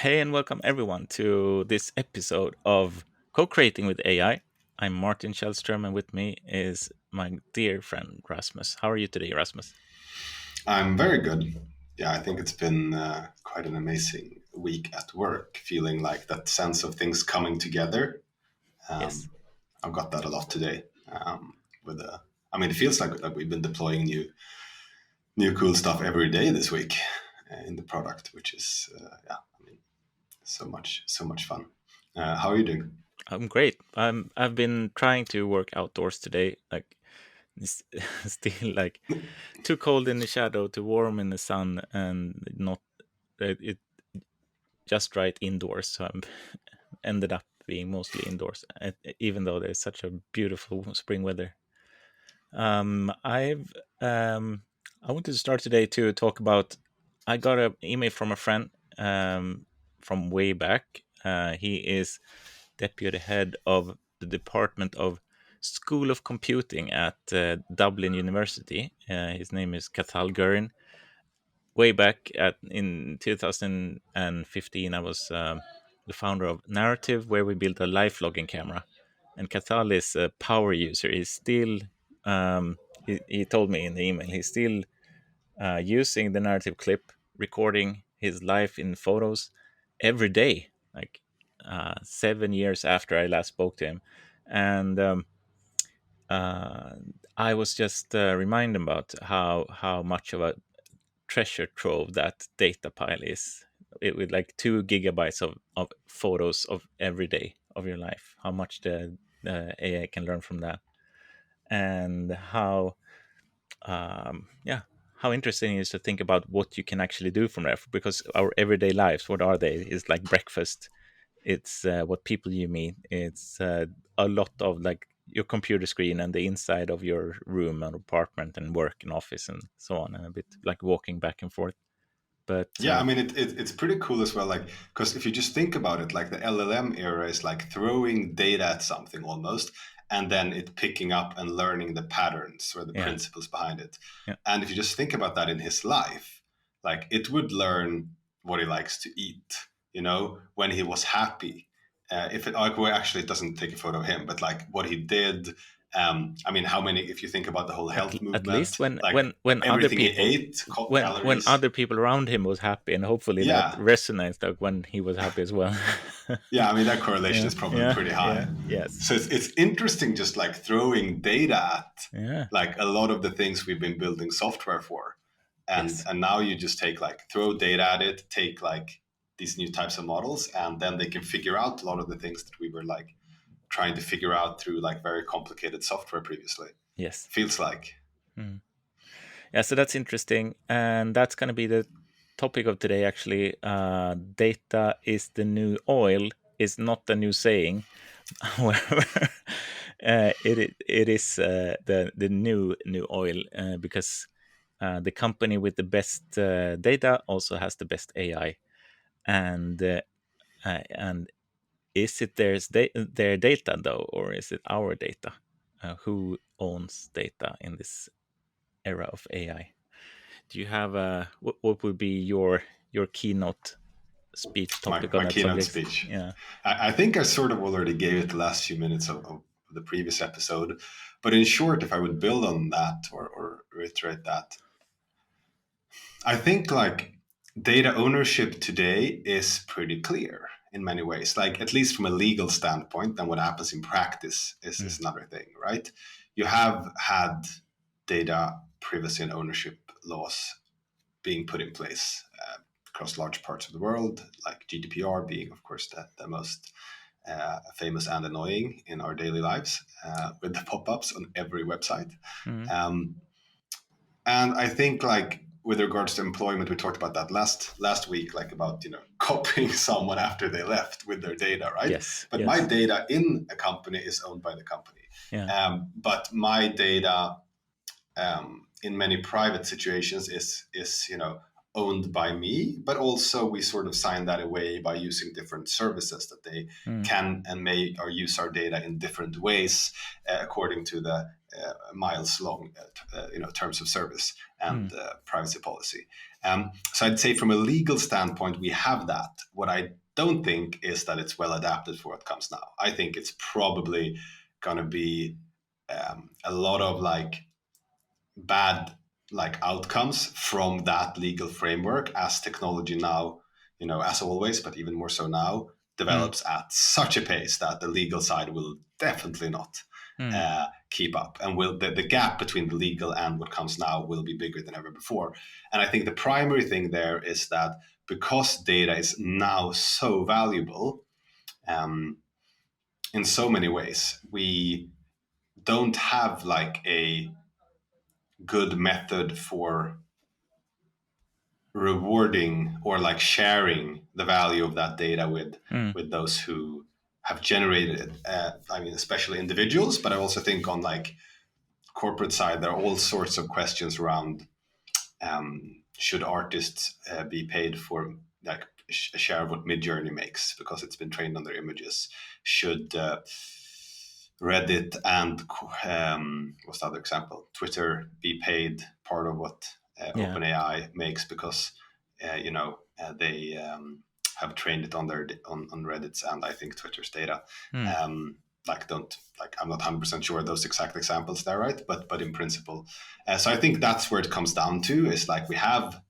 Hey, and welcome everyone to this episode of Co-Creating with AI. I'm Martin Kjellström, and with me is my dear friend Rasmus. How are you today, Rasmus? I'm very good. Yeah, I think it's been quite an amazing week at work, feeling like that sense of things coming together. Yes. Um, I've got that a lot today. With I mean, it feels like we've been deploying new cool stuff every day this week in the product, which is yeah, I mean, so much fun. How are you doing? I'm great. I've been trying to work outdoors today. It's still like too cold in the shadow, too warm in the sun, and not it just right indoors. So I'm ended up being mostly indoors, even though there's such a beautiful spring weather. I've I wanted to start today to talk about. I got an email from a friend from way back. He is deputy head of the Department of School of Computing at Dublin University. His name is Cathal Gurin. Way back in 2015, I was the founder of Narrative, where we built a lifelogging camera. And Cathal is a power user. He's still he told me in the email he's still using the narrative clip, recording his life in photos every day, like 7 years after I last spoke to him. And uh, I was just reminded about how much of a treasure trove that data pile is. With like 2 gigabytes of photos of every day of your life, how much the AI can learn from that, and yeah, how interesting it is to think about what you can actually do from there. Because our everyday lives, what are they? Is like breakfast. It's what people you meet. It's a lot of like your computer screen and the inside of your room and apartment and work and office and so on, and a bit like walking back and forth. But Yeah, I mean, it's pretty cool as well. Like, because if you just think about it, like the LLM era is like throwing data at something almost, and then it picking up and learning the patterns or the yeah, principles behind it. yeah, And if you just think about that in his life, like it would learn what he likes to eat, when he was happy. If it like, well, actually, it doesn't take a photo of him, but like what he did. I mean, how many? If you think about the whole health at least movement, when like other everything he people ate, when calories. other people around him was happy, and hopefully that Yeah, resonates like when he was happy as well. yeah, I mean that correlation Yeah, is probably yeah, pretty yeah, high. yes, So it's interesting just like throwing data at yeah, like a lot of the things we've been building software for. And yes, and now you just take like throw data at it, take like these new types of models, and then they can figure out a lot of the things that we were like trying to figure out through like very complicated software previously. yes. Feels like. Mm. Yeah, so that's interesting, and that's going to be the topic of today. Actually, data is the new oil is not the new saying. However, it is the new oil because the company with the best data also has the best AI, and is it their data though, or is it our data? Who owns data in this era of AI? Do you have what would be your keynote speech my, topic on my that keynote subject? speech. Yeah. I think I sort of already gave it the last few minutes of the previous episode. But in short, if I would build on that or reiterate that, I think like data ownership today is pretty clear in many ways, like at least from a legal standpoint, and what happens in practice is Mm. another thing, right? You have had data privacy and ownership laws being put in place across large parts of the world, like GDPR being, of course, the most famous and annoying in our daily lives with the pop ups on every website. Mm. Um, and I think, like, with regards to employment, we talked about that last week, like about copying someone after they left with their data, right? Yes. But my Yes. data in a company is owned by the company, Yeah. but my data in many private situations is owned by me, but also we sort of sign that away by using different services that they Mm. can and may or use our data in different ways according to the miles long terms of service Mm. and privacy policy. So I'd say from a legal standpoint, we have that. What I don't think is that it's well adapted for what comes now. I think it's probably going to be a lot of like bad like outcomes from that legal framework as technology now, as always, but even more so now, Mm. develops at such a pace that the legal side will definitely not Mm. keep up, and will the gap between the legal and what comes now will be bigger than ever before. And I think the primary thing there is that because data is now so valuable, um, in so many ways, we don't have like a good method for rewarding or like sharing the value of that data Mm. with those who have generated it. I mean, especially individuals, but I also think on like corporate side, there are all sorts of questions around should artists be paid for like a share of what Midjourney makes because it's been trained on their images? Should Reddit and what's the other example? Twitter be paid part of what Yeah. OpenAI makes because they have trained it on their on Reddit's and I think Twitter's data. Mm. Like don't like I'm not 100% sure those exact examples there, right? But in principle, so I think that's where it comes down to is like we have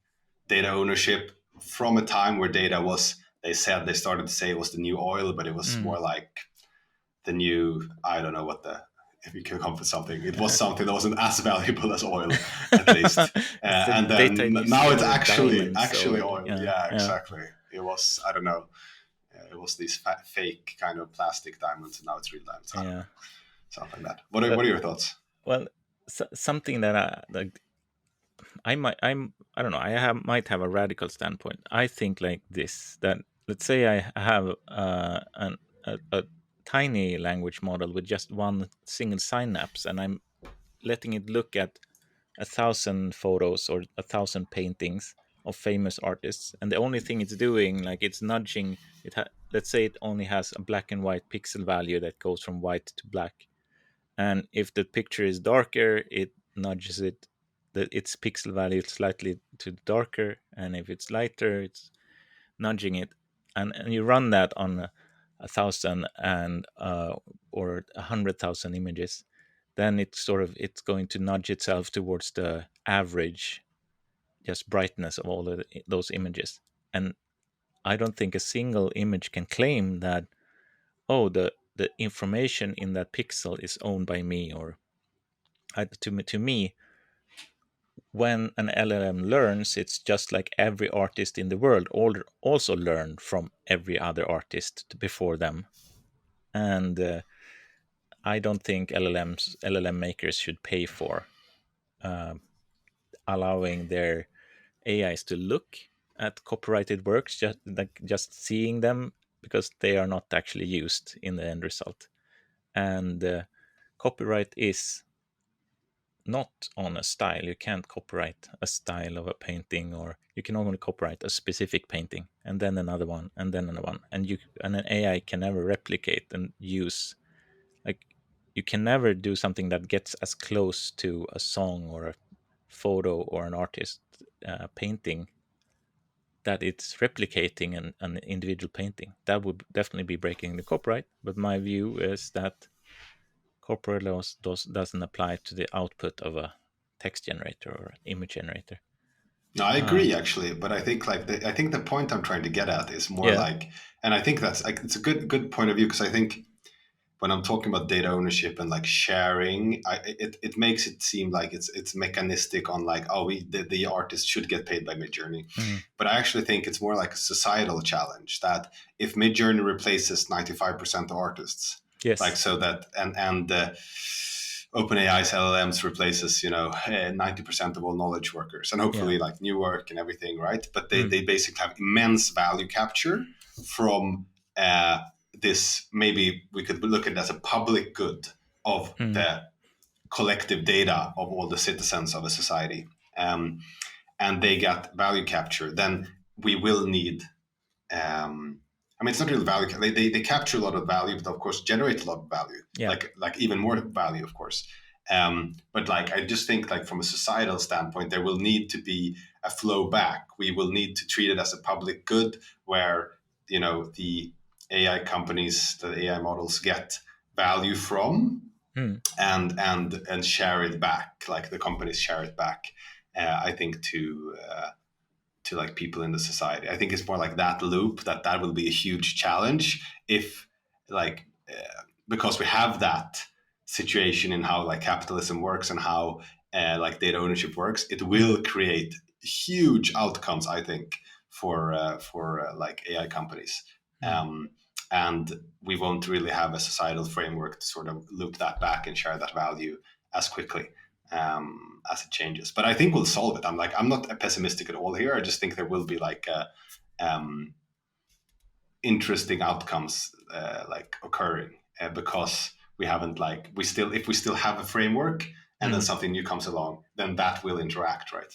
data ownership from a time where data was they started to say it was the new oil, but it was Mm. more like the new, I don't know what the, if you can come up with something, it was Uh, something that wasn't as valuable as oil, at least. it's the And data then used to now it's buy diamonds actually sold. oil. Yeah. Yeah, Yeah. exactly. It was, I don't know, it was these fake kind of plastic diamonds, and now it's real diamonds. I don't know, Yeah. something like that. But What are your thoughts? well, something that I don't know. Might have a radical standpoint. I think like this, that let's say I have a tiny language model with just one single synapse, and I'm letting it look at 1,000 photos or 1,000 paintings of famous artists, and the only thing it's doing, like it's nudging it. Let's say it only has a black and white pixel value that goes from white to black, and if the picture is darker, it nudges its pixel value slightly to darker, and if it's lighter, it's nudging it, and you run that on 1,000 and or 100,000 images, then it's going to nudge itself towards the average just brightness of all of those images. And I don't think a single image can claim that, oh, the information in that pixel is owned by me, or to me, when an LLM learns, it's just like every artist in the world also learned from every other artist before them. And I don't think LLM makers should pay for uh, allowing their AIs to look at copyrighted works, just seeing them, because they are not actually used in the end result. And copyright is not on a style. You can't copyright a style of a painting, or you can only copyright a specific painting, and then another one, and then another one. And an AI can never replicate and use, like, you can never do something that gets as close to a song or a photo or an artist painting that it's replicating an individual painting. That would definitely be breaking the copyright. But my view is that corporate laws doesn't apply to the output of a text generator or an image generator. No, I Uh, agree actually, but I think like I think the point I'm trying to get at is more yeah. like, and I think that's like it's a good point of view because I think when I'm talking about data ownership and like sharing, it makes it seem like it's mechanistic on like, oh, the artist should get paid by Midjourney, Mm. but I actually think it's more like a societal challenge that if Midjourney replaces 95% of artists, like Yes. so that and OpenAI's LLMs replaces 90% of all knowledge workers and Yeah. hopefully like new work and everything, right? But they Mm. they basically have immense value capture from this. Maybe we could look at it as a public good of Mm. the collective data of all the citizens of a society. and they get value capture, then we will need I mean, it's not really value. They capture a lot of value, but of course generate a lot of value, Yeah. like even more value, of course. But like I just think like from a societal standpoint, there will need to be a flow back. We will need to treat it as a public good, where the AI companies, the AI models get value from, Mm. and share it back, like the companies share it back. I think to like people in the society. I think it's more like that loop that will be a huge challenge if like because we have that situation in how like capitalism works and how like data ownership works. It Mm. will create huge outcomes, I think, for like AI companies. Mm. Um, and we won't really have a societal framework to sort of loop that back and share that value as quickly as it changes. But I think we'll solve it. I'm not pessimistic at all here. I just think there will be like um, interesting outcomes like occurring because we haven't like we still if we still have a framework and then Mm. something new comes along, then that will interact, right?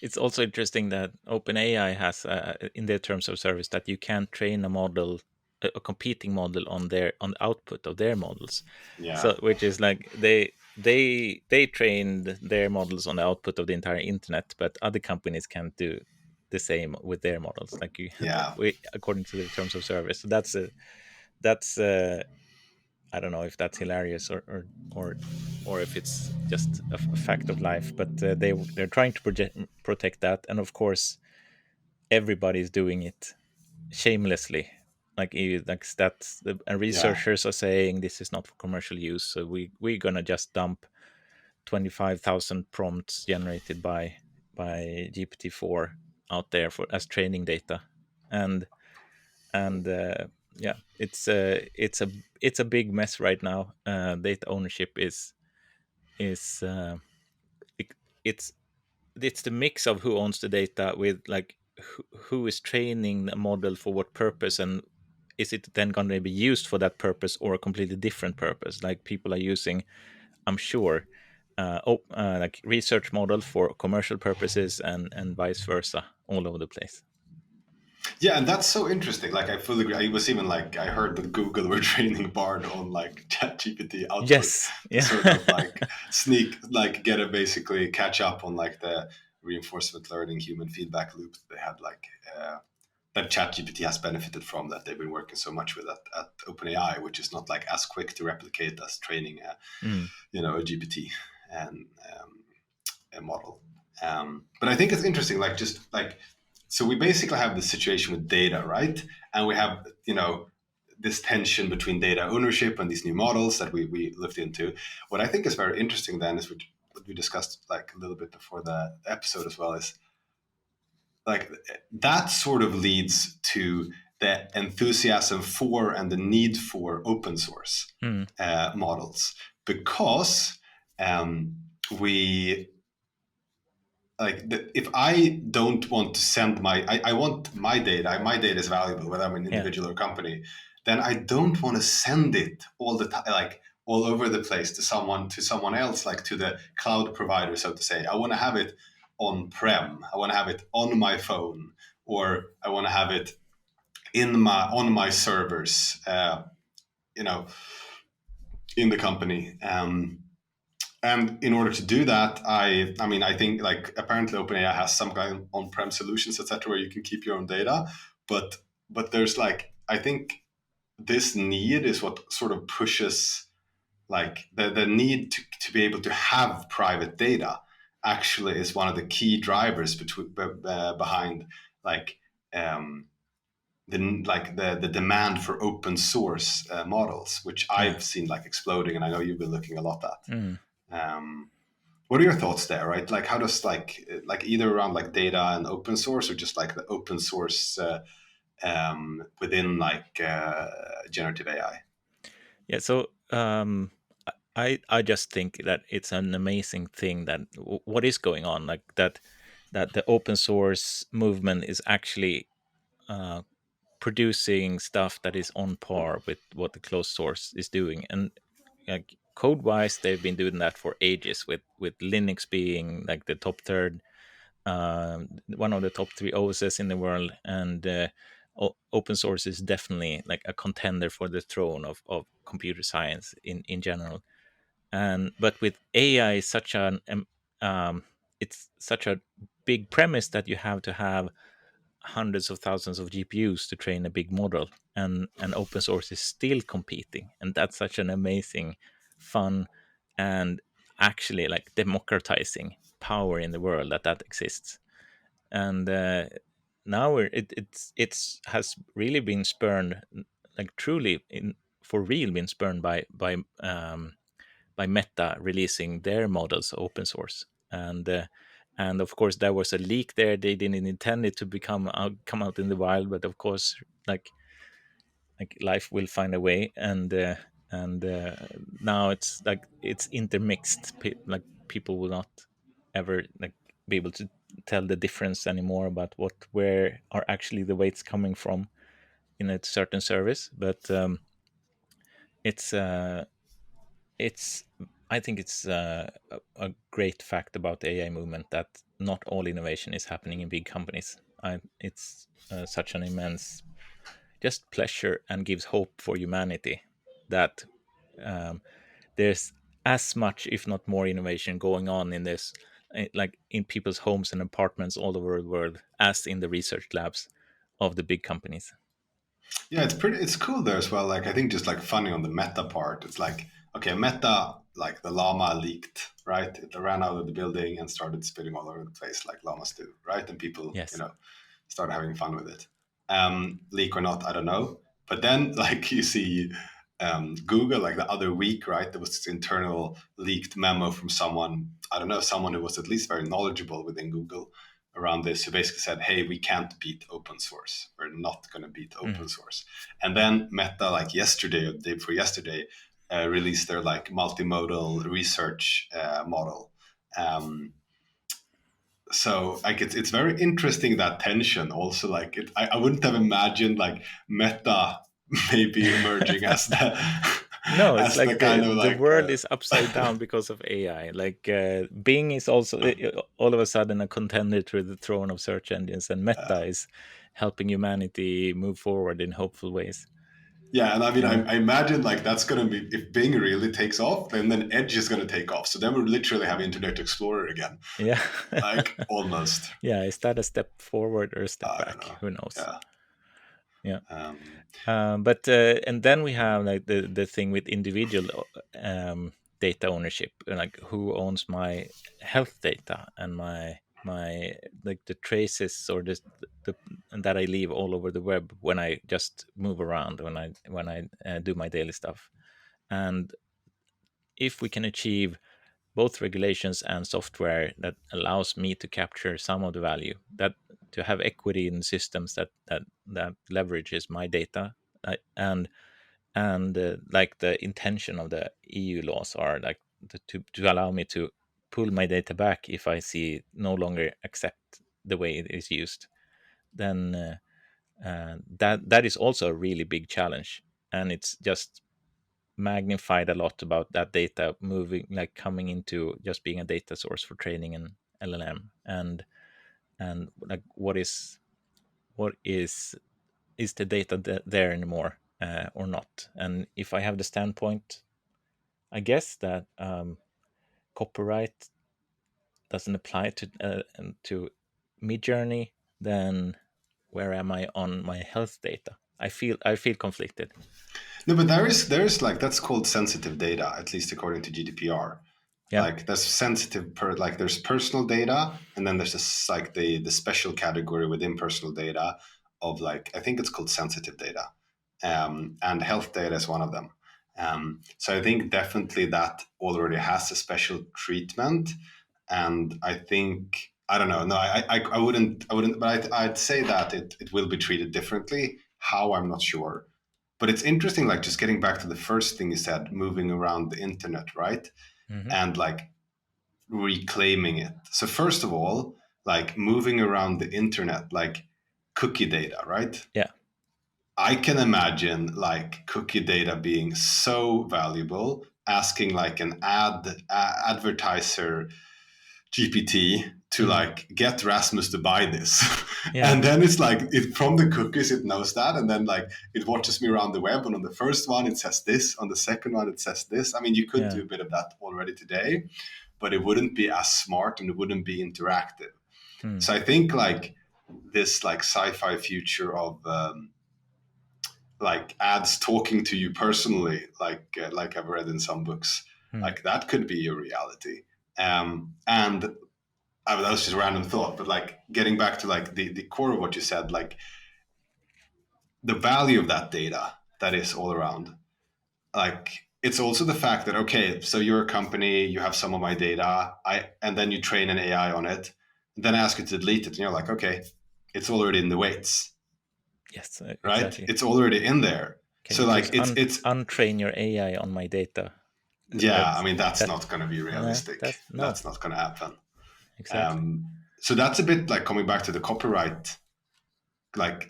It's also interesting that OpenAI has in their terms of service that you can't train a model, a competing model on the output of their models. Yeah, So, which is like they trained their models on the output of the entire internet, but other companies can't do the same with their models. Like you, yeah, according to their terms of service. So that's I don't know if that's hilarious or or if it's just a fact of life. But they're trying to protect that, and of course everybody's doing it shamelessly. Like like stats and yeah, researchers are saying this is not for commercial use, so we're gonna just dump 25,000 prompts generated by GPT-4 out there for as training data, and and yeah, it's a big mess right now. Data ownership is it, it's it's the mix of who owns the data with like who is training the model for what purpose, and is it then going to be used for that purpose or a completely different purpose. Like people are using, I'm sure, like research model for commercial purposes and vice versa all over the place. yeah. And that's so interesting. Like I fully agree. I was even like I heard that Google were training Bard on like ChatGPT output Yes. to Yeah. sort of like sneak like get a basically catch up on like the reinforcement learning human feedback loop that they had like that ChatGPT has benefited from, that they've been working so much with at OpenAI, which is not like as quick to replicate as training Mm. a GPT and a model. But I think it's interesting, like just like so we basically have the situation with data, right? And we have this tension between data ownership and these new models that we looked into. What I think is very interesting then is what we discussed like a little bit before the episode as well is like that sort of leads to the enthusiasm for and the need for open source Mm. models because we if I don't want to send I want my data is valuable whether I'm an Yeah. individual or company, then I don't want to send it all the time like all over the place to someone else, like to the cloud provider, so to say. I want to have it on prem, I want to have it on my phone, or I want to have it on my servers, you know in the company. And in order to do that, I mean, I think like apparently OpenAI has some kind of on-prem solutions, etc., where you can keep your own data. But there's like I think this need is what sort of pushes like the need to be able to have private data actually is one of the key drivers behind like um, the demand for open source models, which Yeah. I've seen like exploding, and I know you've been looking a lot at. Mm. Um, what are your thoughts there, right? Like, how does like either around like data and open source, or just like the open source within like generative AI? Yeah. So I just think that it's an amazing thing that what is going on, like that the open source movement is actually uh, producing stuff that is on par with what the closed source is doing. And like code wise, they've been doing that for ages, with Linux being like the top third one of the top three OSs in the world, and open source is definitely like a contender for the throne of computer science in general. And but with AI, it's such a big premise that you have to have hundreds of thousands of GPUs to train a big model, and open source is still competing, and that's such an amazing, fun, and actually like democratizing power in the world that exists. And now it's has really been spurned, like truly in for real, been spurned by Meta releasing their models open source. And of course there was a leak there. They didn't intend it to come out in the wild, but of course, like life will find a way. And now it's like it's intermixed. Like people will not ever like be able to tell the difference anymore about where are actually the weights coming from in a certain service. But it's it's I think it's a great fact about the AI movement that not all innovation is happening in big companies. It's such an immense just pleasure, and gives hope for humanity that um, there's as much, if not more, innovation going on in this, like in people's homes and apartments all over the world, as in the research labs of the big companies. Yeah, it's cool there as well. Like I think just like funny on the Meta part, it's like okay, Meta like the llama leaked, right? It ran out of the building and started spitting all over the place like llamas do, right? And people, Yes. started having fun with it. Leak or not, I don't know. But then like you see Google like the other week, right? There was this internal leaked memo from someone, I don't know, someone who was at least very knowledgeable within Google around this, who basically said, hey, we can't beat open source. We're not going to beat open Mhm. source. And then Meta, like yesterday or the day before yesterday, released their like multimodal research model. Um, so like it's very interesting, that tension also, like I wouldn't have imagined like Meta maybe emerging as the No, it's as the like kind of the like world is upside down because of AI. Like Bing is also all of a sudden a contender to the throne of search engines, and Meta is helping humanity move forward in hopeful ways. yeah. And I mean Yeah, I imagine like that's gonna be, if Bing really takes off, then Edge is gonna take off, so then we'll literally have Internet Explorer again, yeah, like almost. yeah. Is that a step forward or a step I don't back? know. Who knows? Yeah. Yeah. um But and then we have like the thing with individual data ownership, like who owns my health data and my like the traces or the that I leave all over the web when I just move around, when I do my daily stuff. And if we can achieve both regulations and software that allows me to capture some of the value, that to have equity in systems that leverages my data, and like the intention of the EU laws are like to allow me to pull my data back if I see no longer accept the way it is used, then that is also a really big challenge, and it's just magnified a lot about that data moving, like coming into just being a data source for training an LLM. And like what is the data there anymore, or not? And if I have the standpoint, I guess that copyright doesn't apply to Midjourney, then where am I on my health data? I feel conflicted. no, but there is like, that's called sensitive data, at least according to GDPR. Yeah. Like there's sensitive like there's personal data, and then there's this like the special category within personal data of like, I think it's called sensitive data, and health data is one of them. So I think definitely that already has a special treatment, and I think, I don't know, no, I wouldn't, but I'd say that it will be treated differently. How, I'm not sure. But it's interesting, like just getting back to the first thing you said, moving around the internet, right? Hmm. And like reclaiming it. So first of all, like moving around the internet, like cookie data, right? Yeah. I can imagine like cookie data being so valuable, asking like an advertiser GPT to Mm. like get Rasmus to buy this. Yeah. And then it's like it from the cookies it knows that, and then like it watches me around the web, and on the first one it says this, on the second one it says this. I mean, you could Yeah. do a bit of that already today, but it wouldn't be as smart and it wouldn't be interactive. Mm. So I think like this like sci-fi future of like ads talking to you personally, like I've read in some books, Mm. like that could be a reality. And I mean, that was just a random thought, but like getting back to like the core of what you said, like the value of that data that is all around, like it's also the fact that okay, so you're a company, you have some of my data, and then you train an AI on it, and then I ask you to delete it, and you're like, okay, it's already in the weights, Yes, right? exactly. It's already in there. Can So you please like it's untrain your AI on my data? yeah, I That's mean that's that. not going to be No, realistic. that's no, That's not going to happen. exactly. Um, so that's a bit like coming back to the copyright like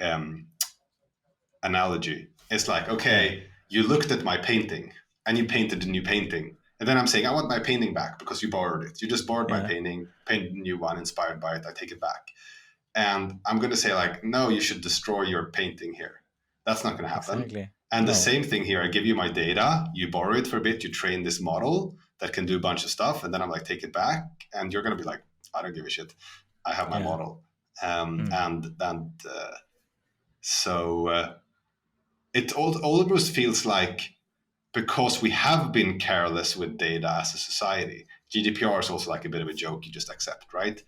analogy. It's like, Yeah. okay, you looked at my painting and you painted a new painting. And then I'm saying, I want my painting back because you borrowed it. You just borrowed my Yeah. painting, painted a new one inspired by it. I take it back. And I'm going to say, like, no, you should destroy your painting here. That's not going to happen. Exactly. And the No. same thing here. I give you my data, you borrow it for a bit, you train this model that can do a bunch of stuff. And then I'm like, take it back. And you're going to be like, I don't give a shit. I have my Yeah. model. Mm. So it almost feels like because we have been careless with data as a society, GDPR is also like a bit of a joke you just accept, right?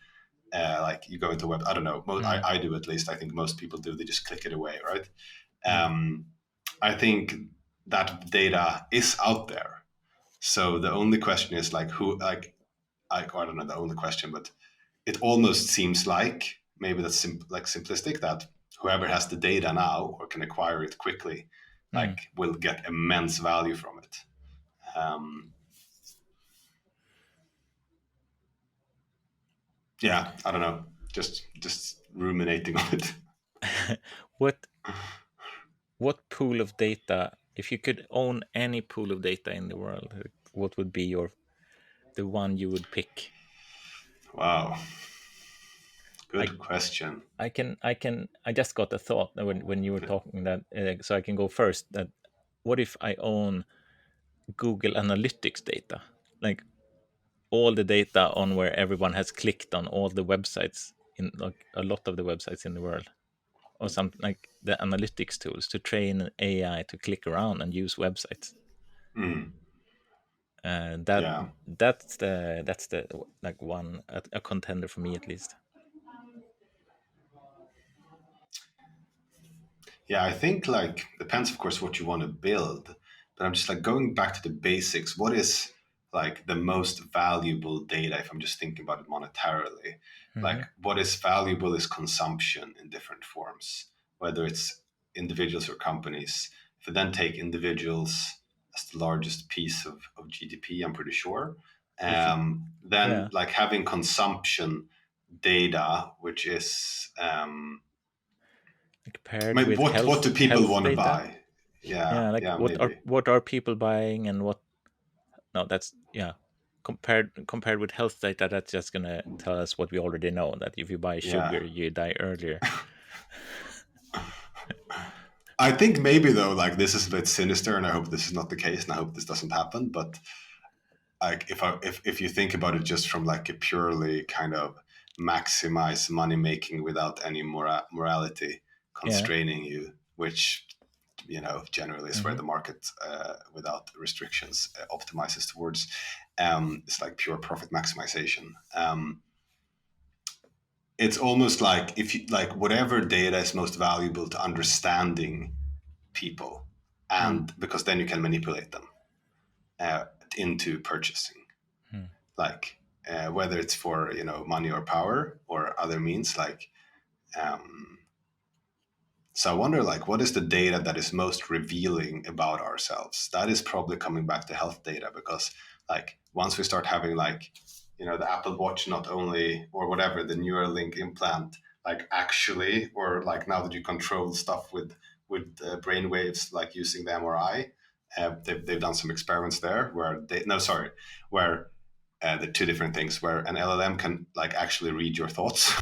Like you go into web, I don't know, Mm. I do at least. I think most people do. They just click it away, right? Mm. Um, I think that data is out there. So the only question is like who, I don't know the only question, but it almost seems like maybe that's like simplistic that whoever has the data now or can acquire it quickly, Mm. like will get immense value from it. Um, yeah, I don't know. Just ruminating on it. what what pool of data, if you could own any pool of data in the world, what would be the one you would pick? Wow, I good question. I just got a thought when you were talking that, so I can go first. That what if I own Google Analytics data, like all the data on where everyone has clicked on all the websites in like a lot of the websites in the world, or something like the analytics tools to train an AI to click around and use websites. Mm, That yeah, that's the like one a contender for me at least. yeah. I think like depends, of course, what you want to build. But I'm just like going back to the basics. What is like the most valuable data if I'm just thinking about it monetarily? Like Hmm. what is valuable is consumption in different forms, whether it's individuals or companies. If you then take individuals as the largest piece of GDP, I'm pretty sure. If you, Then yeah, like having consumption data, which is like paired I mean, with what do people health want to data. buy? Yeah, Yeah, like yeah, maybe. what are people buying and what, no, that's, yeah, compared with health data, that's just gonna tell us what we already know, that if you buy Yeah. sugar you die earlier. I think maybe though, like this is a bit sinister, and I hope this is not the case, and I hope this doesn't happen. But like, if you think about it, just from like a purely kind of maximize money making without any morality Yeah. constraining you, which generally is where Hmm. the market, without restrictions, optimizes towards. It's like pure profit maximization. It's almost like if you like whatever data is most valuable to understanding people, Mm. and because then you can manipulate them uh, into purchasing, Mm. like whether it's for money or power or other means, like um, so I wonder, like, what is the data that is most revealing about ourselves? That is probably coming back to health data, because, like, once we start having, like, the Apple Watch, not only, or whatever, the Neuralink implant, like, actually, or like now that you control stuff with brain waves, like using the MRI, they've done some experiments there where they, no, sorry, where the two different things where an LLM can like actually read your thoughts.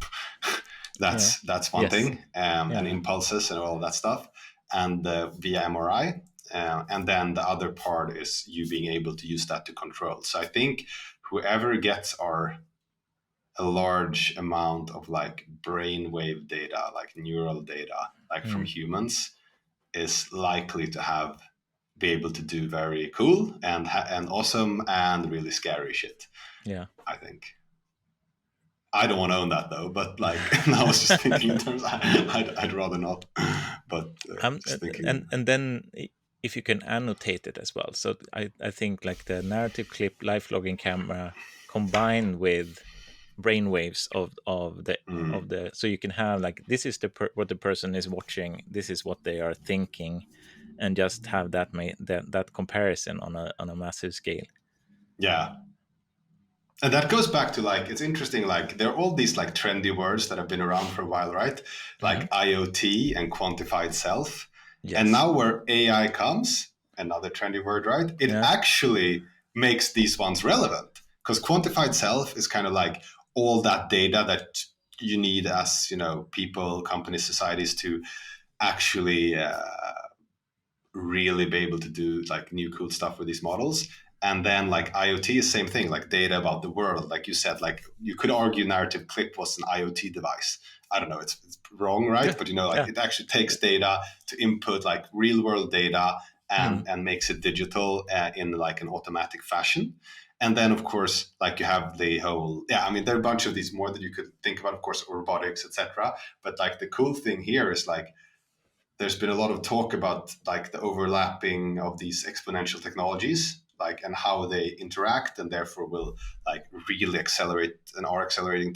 Yeah. That's one Yes. thing, and Yeah. impulses and all of that stuff, and via MRI. And then the other part is you being able to use that to control. So I think whoever gets our a large amount of like brainwave data, like neural data, like from Mm. humans, is likely to have be able to do very cool and awesome and really scary shit. Yeah. I think. I don't want to own that though, but like I was just thinking in terms. I'd rather not, but just thinking. And then if you can annotate it as well. So I think like the narrative clip life logging camera combined with brainwaves of Mm, the, so you can have like this is what the person is watching, this is what they are thinking, and just have that comparison on a massive scale. yeah, and that goes back to like it's interesting. Like there are all these like trendy words that have been around for a while, right? Hmm. Like IoT and quantified self, and Yes. now where AI comes, another trendy word, right? It Yeah. actually makes these ones relevant because quantified self is kind of like all that data that you need as people, companies, societies to actually really be able to do like new cool stuff with these models. And then like IoT is same thing, like data about the world. Like you said, like you could argue narrative clip was an IoT device. I don't know, it's wrong, Yeah. right? But like Yeah. it actually takes data to input like real world data Mm. and makes it digital in like an automatic fashion. And then of course, like you have the whole, yeah, I mean, there are a bunch of these more that you could think about, of course, robotics, etc. But like the cool thing here is like there's been a lot of talk about like the overlapping of these exponential technologies like and how they interact and therefore will like really accelerate and are accelerating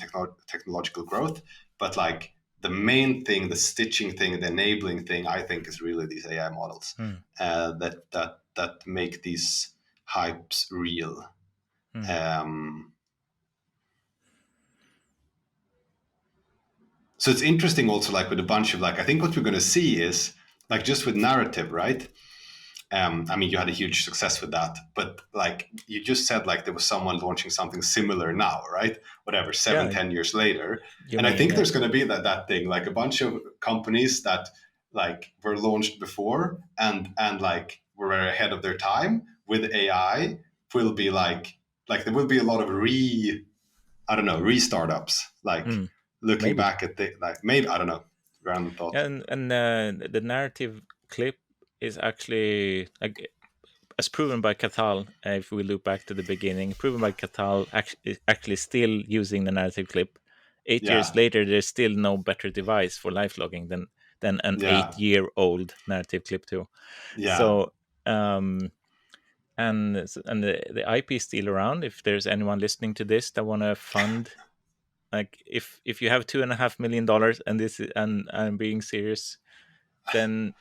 technological growth, but like the main thing, the stitching thing, the enabling thing, I think is really these AI models Mm. that make these hypes real. Mm. um, so it's interesting also like with a bunch of like I think what we're going to see is like just with narrative, right? I mean, you had a huge success with that, but like you just said, like there was someone launching something similar now, right? Whatever, seven, Yeah. 10 years later, You and I mean think there's going to be that thing, like a bunch of companies that like were launched before and like were ahead of their time with AI will be like there will be a lot of I don't know re-startups, like mm, looking maybe. back at the like maybe I don't know, random thought. And the narrative clip is actually like, as proven by Catal, if we look back to the beginning, proven by Catal actually still using the narrative clip. 8 years Yeah, later, there's still no better device for life logging than an yeah, 8-year-old narrative clip too. yeah. So and the IP is still around. If there's anyone listening to this that want to fund, like if you have $2.5 million, and this is, and I'm being serious, then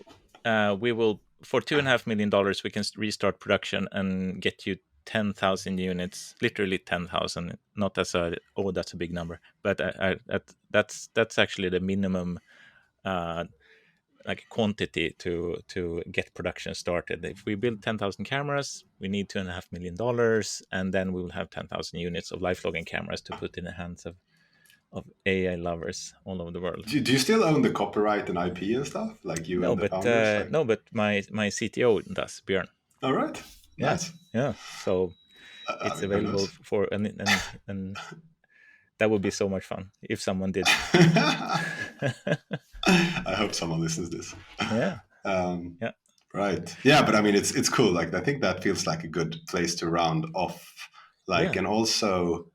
we will, for $2.5 million we can restart production and get you 10,000 units, literally 10,000, not as a, oh, that's a big number, but that's actually the minimum uh, like quantity to get production started. If we build 10,000 cameras, we need $2.5 million, and then we will have 10,000 units of life logging cameras to put in the hands of AI lovers all over the world. Do you still own the copyright and IP and stuff, like you and the founders? Like, No, but my CTO does, Björn. all right, Yeah, nice. yeah. So I it's mean, who available knows? for, and that would be so much fun if someone did. I hope someone listens to this. Yeah, Um, yeah, right, yeah, but I mean, it's cool. Like, I think that feels like a good place to round off. Like, yeah, and also,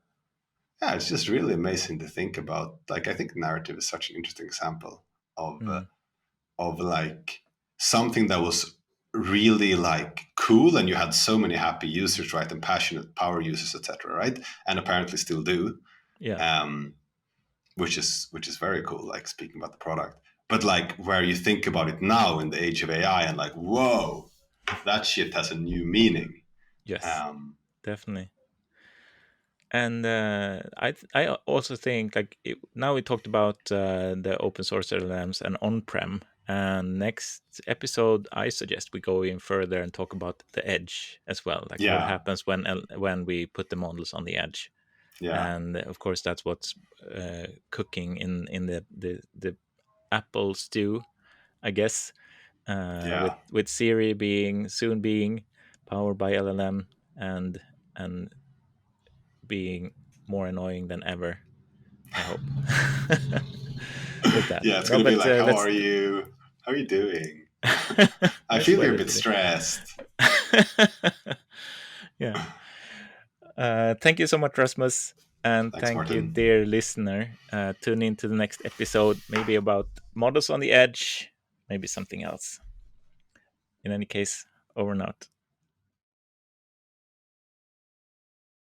yeah, it's just really amazing to think about. Like, I think narrative is such an interesting example mm, of like something that was really like cool and you had so many happy users, right, and passionate power users, etc., right, and apparently still do, yeah, um which is very cool, like speaking about the product, but like where you think about it now in the age of AI and like whoa, that shit has a new meaning. yes, um definitely. And I also think like now we talked about the open source LLMs and on prem. And next episode, I suggest we go in further and talk about the edge as well, like what Yeah, happens when we put the models on the edge. yeah, And of course, that's what's cooking in the Apple stew, I guess. yeah. With Siri being powered by LLM and being more annoying than ever. I hope. With that, Yeah, it's no, gonna be but like, how are let's. you? How are you doing? I Nice feel you're a weather bit today. stressed. Yeah. Thank you so much, Rasmus, and Thanks, thank you, Martin. dear listener. Tune in to the next episode, maybe about models on the edge, maybe something else. In any case, over and out.